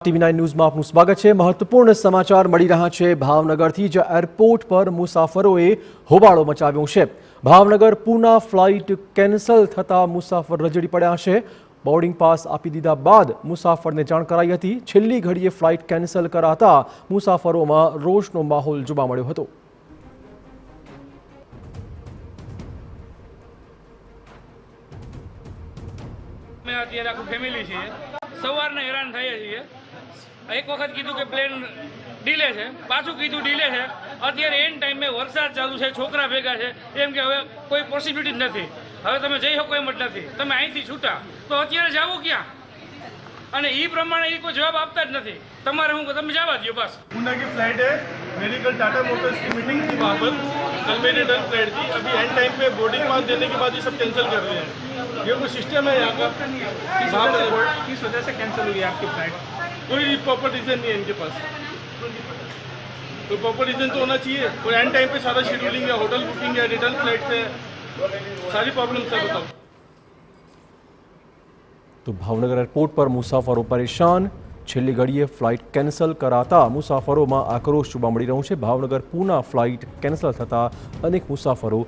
ટીવી9 ન્યૂઝમાં આપનું સ્વાગત છે। મહત્વપૂર્ણ સમાચાર મળી રહ્યા છે ભાવનગરથી, જે એરપોર્ટ પર મુસાફરોએ હોબાળો મચાવ્યો છે। ભાવનગર પૂના ફ્લાઇટ કેન્સલ થતા મુસાફર રજડી પડ્યા છે। બોર્ડિંગ પાસ આપી દીધા બાદ મુસાફરને જાણ કરાઈ હતી। છેલ્લી ઘડીએ ફ્લાઇટ કેન્સલ કરાતા મુસાફરોમાં રોષનો માહોલ જોવા મળ્યો હતો। અત્યારે આખું ફેમિલી છે, સવારને હેરાન થઈએ છીએ। એક વખત કીધું કે પ્લેન ડીલે છે, પાછું કીધું ડીલે છે। અત્યારે એન ટાઈમે વરસાદ ચાલુ છે, છોકરા ભેગા છે, એમ કે હવે કોઈ પોસિબિલિટી જ નથી, હવે તમે જઈ શકો એમ જ નથી, તમે અહીંથી છૂટા તો અત્યારે જાવું ક્યાં? અને એ પ્રમાણે એ કોઈ જવાબ આપતા જ નથી। તમારે હું તમે જવા દો बस। पूना की फ्लाइट है, मेरी कल टाटा मोटर्स की मीटिंग थी वहाँ पर, कल मेरी रिटर्न फ्लाइट थी। अभी एंड टाइम पे बोर्डिंग पास देने के बाद ये सब कैंसिल कर रहे हैं। ये कोई सिस्टम है यहाँ का? किस वजह से कैंसिल हुई आपकी फ्लाइट? कोई प्रॉपर रीज़न नहीं है इनके पास। तो प्रॉपर रीज़न तो होना चाहिए। और एंड टाइम पे सारा शेड्यूलिंग है, होटल बुकिंग है, रिटर्न फ्लाइट है, सारी प्रॉब्लम्स है। बताओ। तो भावनगर एयरपोर्ट पर मुसाफरो परेशान। छेल्ली घड़ीए फ्लाइट केन्सल कराता मुसाफरों में आक्रोश जोवा मळी रह्यो छे। भावनगर पूना फ्लाइट केन्सल थता अनेक मुसाफरो